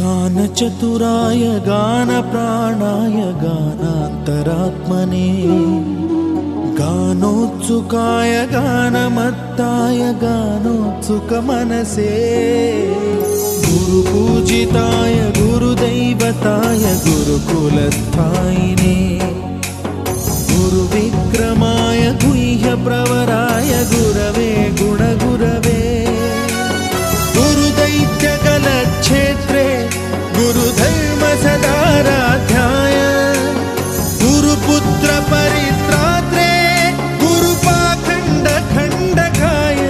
गानचतुराय गानप्राणाय गानान्तरात्मने गानोत्सुकाय गानमत्ताय गानोत्सुकमनसे गुरुपूजिताय गुरुदैवताय गुरुकुलस्थायिने गुरुविक्रमाय गुह्यप्रवराय गुरवे गुणगुरवे गुरुदैत्यकलक्षेत्रे गुरुधर्मसदाराध्याय गुरुपुत्रपरित्रात्रे गुरुपाखण्डखण्डकाय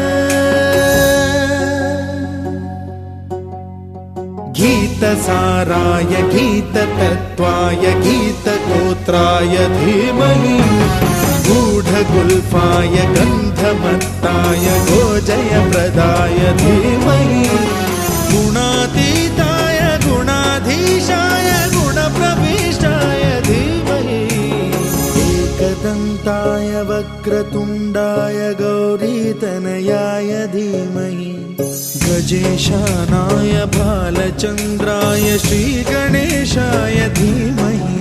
गीतसाराय गीततत्त्वाय गीतगोत्राय धीमहि गूढगुल्फाय गन्धमत्ताय गोजयप्रदाय धीमहि गुणातीताय गुणाधीशाय गुणप्रविष्टाय धीमहि एकदन्ताय वक्रतुण्डाय गौरीतनयाय धीमहि गजेशानाय बालचन्द्राय श्रीगणेशाय धीमहि